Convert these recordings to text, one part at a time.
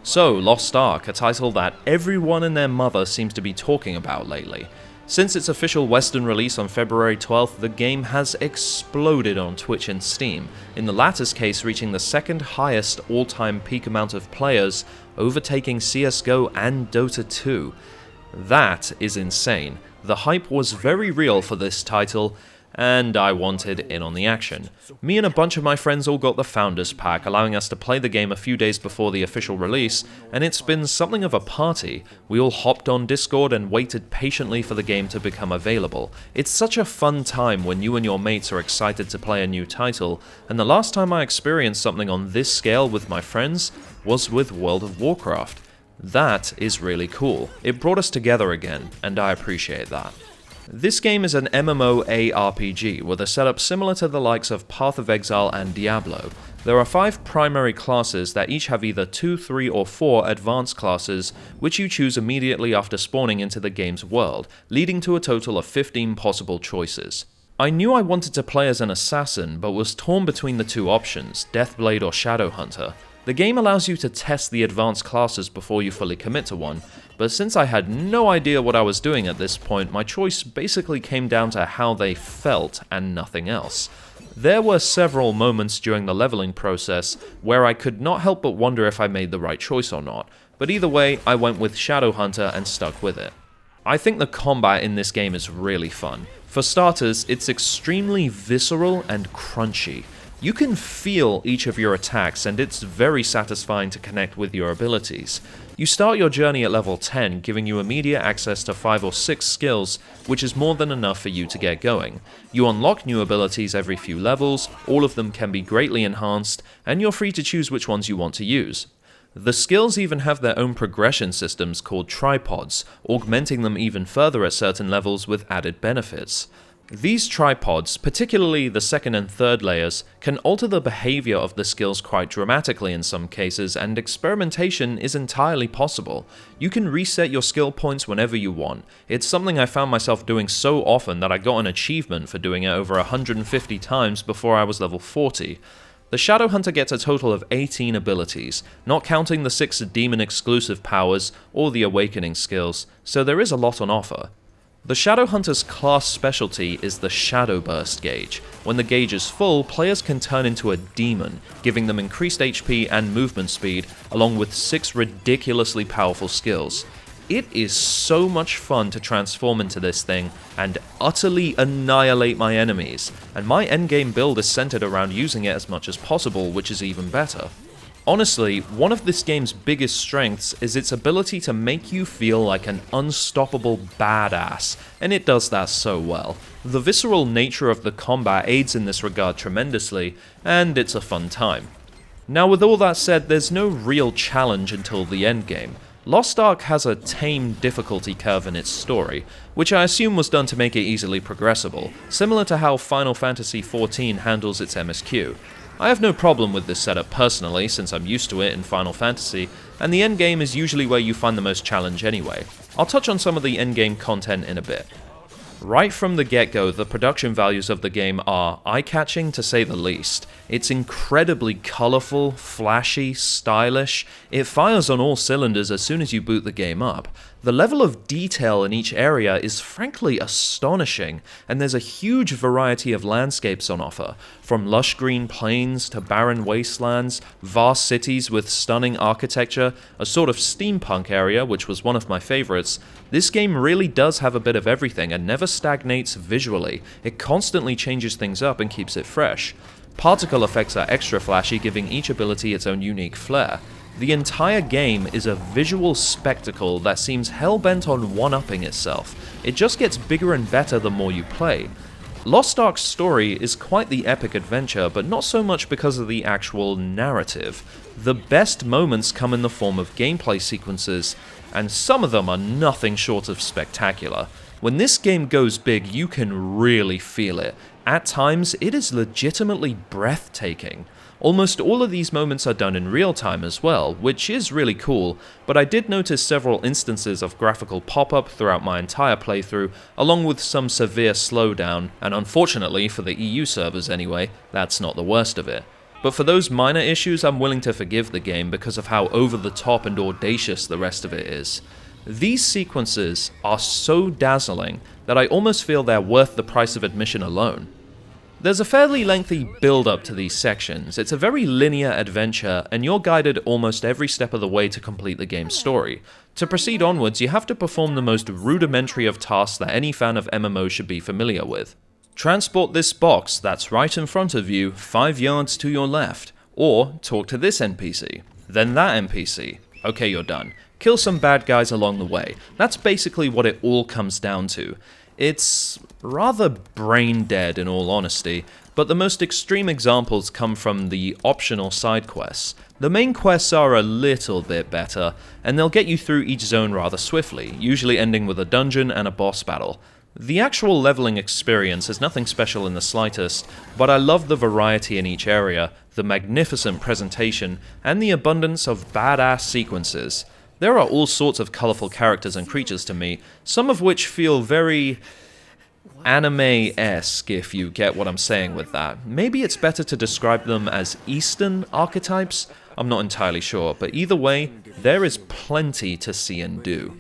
So, Lost Ark, a title that everyone and their mother seems to be talking about lately. Since its official Western release on February 12th, the game has exploded on Twitch and Steam, in the latter's case reaching the second highest all-time peak amount of players, overtaking CSGO and Dota 2. That is insane. The hype was very real for this title, and I wanted in on the action. Me and a bunch of my friends all got the Founders Pack, allowing us to play the game a few days before the official release, and it's been something of a party. We all hopped on Discord and waited patiently for the game to become available. It's such a fun time when you and your mates are excited to play a new title, and the last time I experienced something on this scale with my friends was with World of Warcraft. That is really cool. It brought us together again, and I appreciate that. This game is an MMORPG with a setup similar to the likes of Path of Exile and Diablo. There are 5 primary classes that each have either 2, 3, or 4 advanced classes, which you choose immediately after spawning into the game's world, leading to a total of 15 possible choices. I knew I wanted to play as an assassin, but was torn between the 2 options, Deathblade or Shadowhunter. The game allows you to test the advanced classes before you fully commit to one, but since I had no idea what I was doing at this point, my choice basically came down to how they felt and nothing else. There were several moments during the leveling process where I could not help but wonder if I made the right choice or not, but either way, I went with Shadowhunter and stuck with it. I think the combat in this game is really fun. For starters, it's extremely visceral and crunchy. You can feel each of your attacks, and it's very satisfying to connect with your abilities. You start your journey at level 10, giving you immediate access to 5 or 6 skills, which is more than enough for you to get going. You unlock new abilities every few levels, all of them can be greatly enhanced, and you're free to choose which ones you want to use. The skills even have their own progression systems called tripods, augmenting them even further at certain levels with added benefits. These tripods, particularly the second and third layers, can alter the behavior of the skills quite dramatically in some cases, and experimentation is entirely possible. You can reset your skill points whenever you want. It's something I found myself doing so often that I got an achievement for doing it over 150 times before I was level 40. The Shadowhunter gets a total of 18 abilities, not counting the 6 demon exclusive powers or the awakening skills, so there is a lot on offer. The Shadowhunter's class specialty is the Shadow Burst gauge. When the gauge is full, players can turn into a demon, giving them increased HP and movement speed, along with 6 ridiculously powerful skills. It is so much fun to transform into this thing and utterly annihilate my enemies, and my endgame build is centered around using it as much as possible, which is even better. Honestly, one of this game's biggest strengths is its ability to make you feel like an unstoppable badass, and it does that so well. The visceral nature of the combat aids in this regard tremendously, and it's a fun time. Now with all that said, there's no real challenge until the endgame. Lost Ark has a tame difficulty curve in its story, which I assume was done to make it easily progressible, similar to how Final Fantasy XIV handles its MSQ. I have no problem with this setup personally, since I'm used to it in Final Fantasy, and the endgame is usually where you find the most challenge anyway. I'll touch on some of the endgame content in a bit. Right from the get-go, the production values of the game are eye-catching to say the least. It's incredibly colourful, flashy, stylish. It fires on all cylinders as soon as you boot the game up. The level of detail in each area is frankly astonishing, and there's a huge variety of landscapes on offer, from lush green plains to barren wastelands, vast cities with stunning architecture, a sort of steampunk area, which was one of my favourites. This game really does have a bit of everything and never stagnates visually. It constantly changes things up and keeps it fresh. Particle effects are extra flashy, giving each ability its own unique flair. The entire game is a visual spectacle that seems hell-bent on one-upping itself. It just gets bigger and better the more you play. Lost Ark's story is quite the epic adventure, but not so much because of the actual narrative. The best moments come in the form of gameplay sequences, and some of them are nothing short of spectacular. When this game goes big, you can really feel it. At times, it is legitimately breathtaking. Almost all of these moments are done in real time as well, which is really cool, but I did notice several instances of graphical pop-up throughout my entire playthrough, along with some severe slowdown, and unfortunately for the EU servers anyway, that's not the worst of it. but for those minor issues I'm willing to forgive the game because of how over the top and audacious the rest of it is. These sequences are so dazzling that I almost feel they're worth the price of admission alone. There's a fairly lengthy build-up to these sections. It's a very linear adventure, and you're guided almost every step of the way to complete the game's story. To proceed onwards, you have to perform the most rudimentary of tasks that any fan of MMO should be familiar with. Transport this box that's right in front of you 5 yards to your left, or talk to this NPC, then that NPC. Okay, you're done. Kill some bad guys along the way. That's basically what it all comes down to. It's rather brain dead in all honesty, but the most extreme examples come from the optional side quests. The main quests are a little bit better, and they'll get you through each zone rather swiftly, usually ending with a dungeon and a boss battle. The actual leveling experience is nothing special in the slightest, but I love the variety in each area, the magnificent presentation, and the abundance of badass sequences. There are all sorts of colourful characters and creatures to me, some of which feel very anime-esque, if you get what I'm saying with that. Maybe it's better to describe them as Eastern archetypes? I'm not entirely sure, but either way, there is plenty to see and do.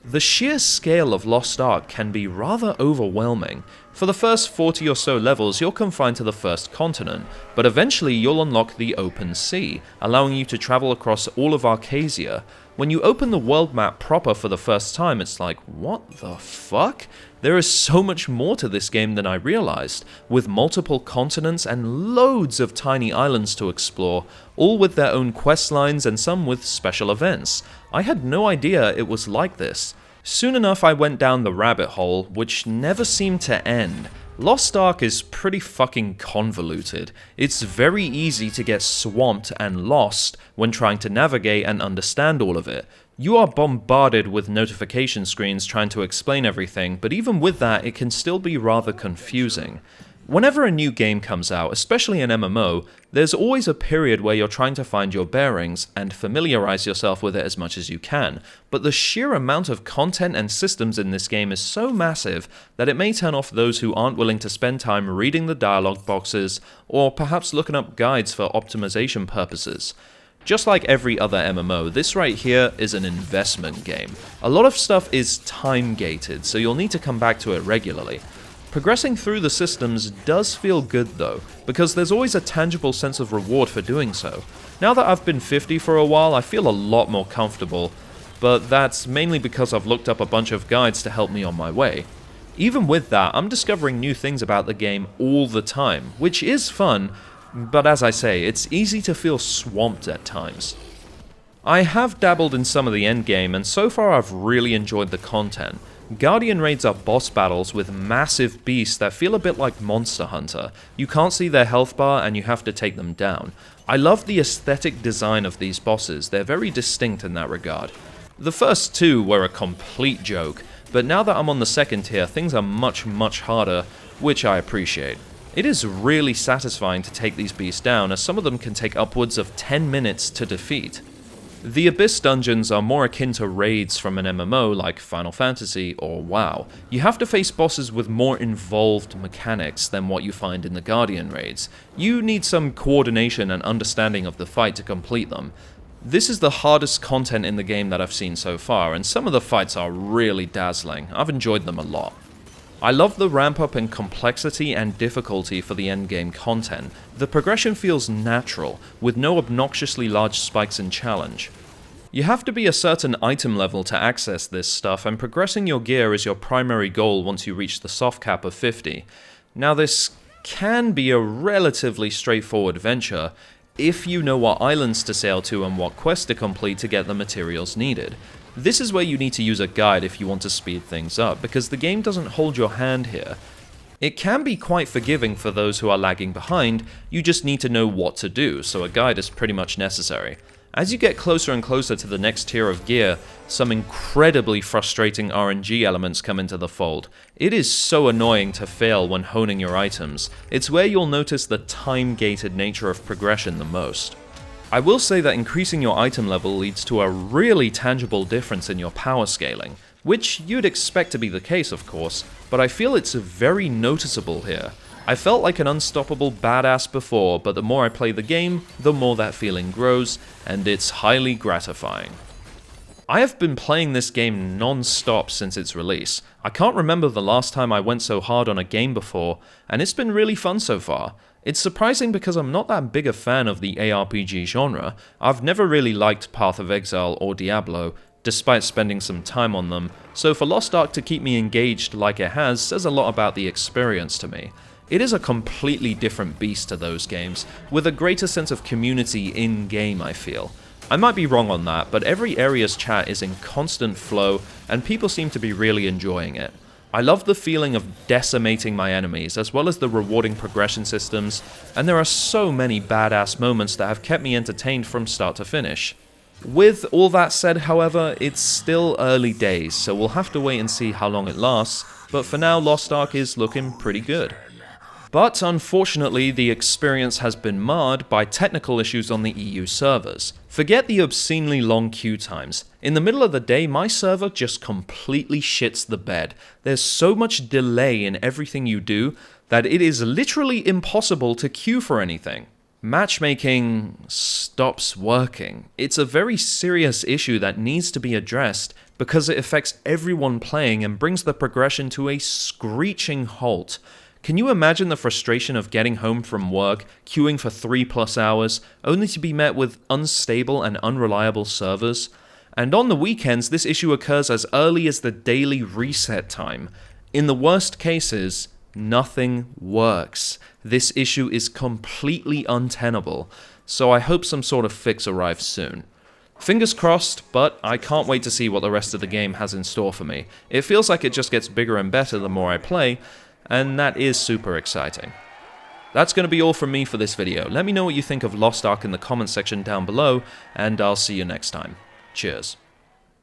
The sheer scale of Lost Ark can be rather overwhelming. For the first 40 or so levels, you're confined to the first continent, but eventually you'll unlock the open sea, allowing you to travel across all of Arcasia. When you open the world map proper for the first time, it's like, what the fuck? There is so much more to this game than I realized, with multiple continents and loads of tiny islands to explore, all with their own quest lines and some with special events. I had no idea it was like this. Soon enough I went down the rabbit hole, which never seemed to end. Lost Ark is pretty fucking convoluted. It's very easy to get swamped and lost when trying to navigate and understand all of it. You are bombarded with notification screens trying to explain everything, but even with that, it can still be rather confusing. Whenever a new game comes out, especially an MMO, there's always a period where you're trying to find your bearings and familiarize yourself with it as much as you can, but the sheer amount of content and systems in this game is so massive that it may turn off those who aren't willing to spend time reading the dialogue boxes or perhaps looking up guides for optimization purposes. Just like every other MMO, this right here is an investment game. A lot of stuff is time-gated, so you'll need to come back to it regularly. Progressing through the systems does feel good though, because there's always a tangible sense of reward for doing so. Now that I've been 50 for a while, I feel a lot more comfortable, but that's mainly because I've looked up a bunch of guides to help me on my way. Even with that, I'm discovering new things about the game all the time, which is fun, but as I say, it's easy to feel swamped at times. I have dabbled in some of the endgame, and so far I've really enjoyed the content. Guardian raids are boss battles with massive beasts that feel a bit like Monster Hunter. You can't see their health bar and you have to take them down. I love the aesthetic design of these bosses, they're very distinct in that regard. The first two were a complete joke, but now that I'm on the second tier, things are much harder, which I appreciate. It is really satisfying to take these beasts down, as some of them can take upwards of 10 minutes to defeat. The Abyss dungeons are more akin to raids from an MMO like Final Fantasy or WoW. You have to face bosses with more involved mechanics than what you find in the Guardian raids. You need some coordination and understanding of the fight to complete them. This is the hardest content in the game that I've seen so far, and some of the fights are really dazzling. I've enjoyed them a lot. I love the ramp up in complexity and difficulty for the endgame content. The progression feels natural, with no obnoxiously large spikes in challenge. You have to be a certain item level to access this stuff, and progressing your gear is your primary goal once you reach the soft cap of 50. Now this can be a relatively straightforward venture, if you know what islands to sail to and what quests to complete to get the materials needed. This is where you need to use a guide if you want to speed things up, because the game doesn't hold your hand here. It can be quite forgiving for those who are lagging behind, you just need to know what to do, so a guide is pretty much necessary. As you get closer and closer to the next tier of gear, some incredibly frustrating RNG elements come into the fold. It is so annoying to fail when honing your items. It's where you'll notice the time-gated nature of progression the most. I will say that increasing your item level leads to a really tangible difference in your power scaling, which you'd expect to be the case of course, but I feel it's very noticeable here. I felt like an unstoppable badass before, but the more I play the game, the more that feeling grows, and it's highly gratifying. I have been playing this game non-stop since its release. I can't remember the last time I went so hard on a game before, and it's been really fun so far. It's surprising because I'm not that big a fan of the ARPG genre. I've never really liked Path of Exile or Diablo, despite spending some time on them, so for Lost Ark to keep me engaged like it has says a lot about the experience to me. It is a completely different beast to those games, with a greater sense of community in-game, I feel. I might be wrong on that, but every area's chat is in constant flow, and people seem to be really enjoying it. I love the feeling of decimating my enemies, as well as the rewarding progression systems, and there are so many badass moments that have kept me entertained from start to finish. With all that said, however, it's still early days, so we'll have to wait and see how long it lasts, but for now Lost Ark is looking pretty good. But unfortunately, the experience has been marred by technical issues on the EU servers. Forget the obscenely long queue times. In the middle of the day, my server just completely shits the bed. There's so much delay in everything you do that it is literally impossible to queue for anything. Matchmaking stops working. It's a very serious issue that needs to be addressed because it affects everyone playing and brings the progression to a screeching halt. Can you imagine the frustration of getting home from work, queuing for 3+ hours, only to be met with unstable and unreliable servers? And on the weekends, this issue occurs as early as the daily reset time. In the worst cases, nothing works. This issue is completely untenable, so I hope some sort of fix arrives soon. Fingers crossed, but I can't wait to see what the rest of the game has in store for me. It feels like it just gets bigger and better the more I play, and that is super exciting. That's going to be all from me for this video. Let me know what you think of Lost Ark in the comments section down below, and I'll see you next time. Cheers.